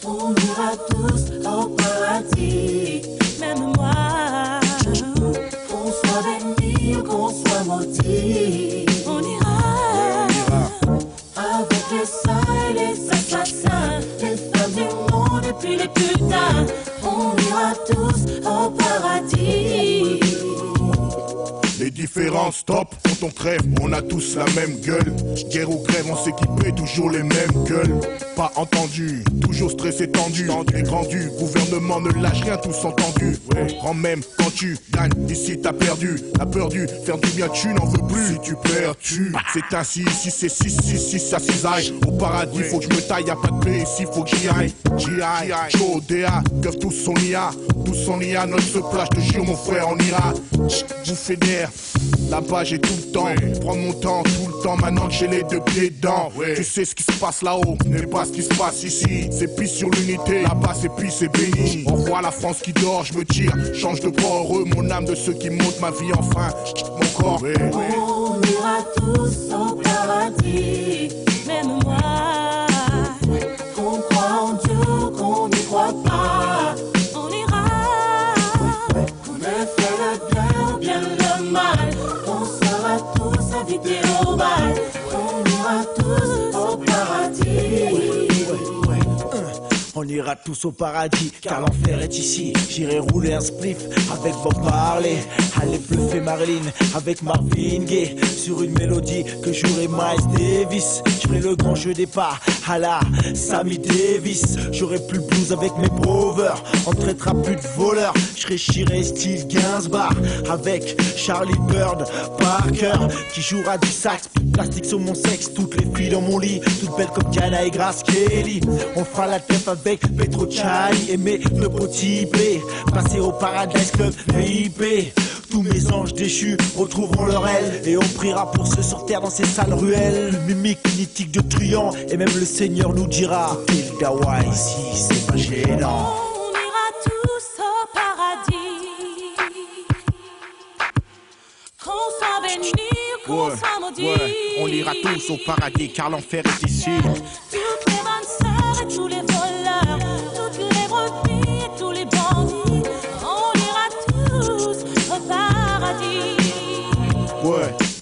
On ira tous au paradis, même moi. Qu'on soit béni ou qu'on soit maudit, on ira avec les saints et les assassins, les femmes du monde et puis les putains. On ira tous au paradis. Les différences stop, quand on crève, on a tous la même gueule. Guerre ou crève, on s'équipait, toujours les mêmes gueules. Pas entendu, toujours stressé, tendu. Les grandus, gouvernement ne lâche rien, tous entendus. Quand même, quand tu gagnes, ici t'as perdu. La peur du faire du bien, tu n'en veux plus. Si tu perds, tu. C'est ainsi, ici c'est 6, ça cisaille. Au paradis, faut que je me taille, y'a pas de paix ici, faut que j'y aille. Joe, DA, keuf tous son IA. Tous en IA, notre se place, je te jure mon frère, on ira. Vous fédère. Là-bas j'ai tout le temps, prends mon temps tout le temps, maintenant que j'ai les deux pieds dedans. Tu sais ce qui se passe là-haut, n'est pas ce qui se passe ici. C'est pisse sur l'unité, là-bas c'est pisse, c'est béni. On voit la France qui dort, je me tire, change de port heureux, mon âme de ceux qui montent ma vie enfin, mon corps. On ira tous au paradis, même moi. Qu'on croit en Dieu, qu'on n'y croit pas, on ira. Qu'on ait fait le bien ou bien le mal, on sera tous invités au bal. On ira tous au paradis. On ira tous au paradis, car l'enfer est ici. J'irai rouler un spliff avec Bob Marley, aller bluffer Marilyn avec Marvin Gaye sur une mélodie que jouerait Miles Davis. Je ferai le grand jeu des pas à la Sammy Davis. J'aurai plus le blues avec mes brothers, on ne traitera plus de voleurs. Je serai style Gainsbourg avec Charlie Bird Parker qui jouera du sax. Plastique sur mon sexe, toutes les filles dans mon lit, toutes belles comme Diana et Grace Kelly. On fera la teuf avec Petro Chani et mes deux petits blés. Passer au Paradise Club VIP. Tous mes anges déchus retrouveront leur aile et on priera pour ceux sur terre dans ces sales ruelles. Le mimique mythique de truand et même le Seigneur nous dira qu'il dawa ici c'est pas gênant. On ira tous au paradis, qu'on soit béni ou qu'on soit maudit. On ira tous au paradis car l'enfer est ici. Toutes les bonnes sœurs et tous les voleurs, toutes les brebis et tous les bandits, on ira tous au paradis.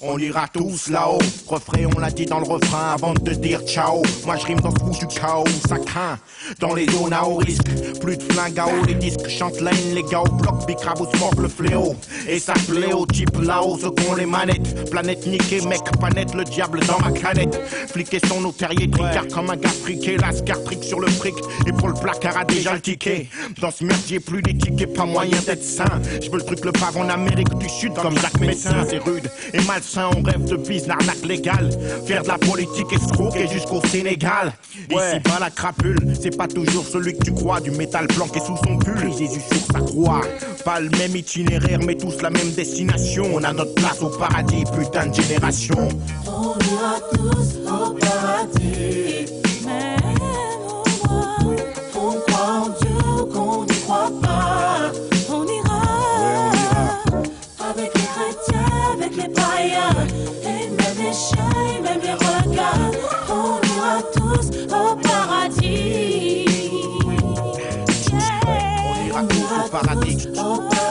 On ira tous là-haut. Refrain, on l'a dit dans le refrain avant de te dire ciao. Moi je rime dans ce du chaos, ça craint. Dans les zones à haut risque, plus de flingues à haut. Les disques chantent la haine, les gars au bloc, Big Crabos mord le fléau. Et ça plaît au type là-haut, ceux qui ont les manettes. Planète niquée, mec, pas net, le diable dans ma canette. Fliqué son eau terrier, tricard comme un gars friqué. Lascar trick sur le fric, et pour le placard a déjà le ticket. Dans ce merdier, plus des tickets, pas moyen d'être sain. Je veux le truc le pave en Amérique du Sud comme Jacques Médecin. C'est rude et malsain, on rêve de bise, l'arnaque légale. Faire de la politique escroquer jusqu'au Sénégal. Ici bas la crapule, c'est pas toujours celui que tu crois. Du métal planqué sous son pull, Jésus sur sa croix. Pas le même itinéraire mais tous la même destination. On a notre place au paradis, putain de génération. On ira tous au paradis, même moi. Qu'on croit en Dieu ou qu'on n'y croit pas, on ira. Avec les chrétiens, avec les païens, et même les chiens, et même les regards. On ira tous au paradis. On ira tous au paradis. Au paradis.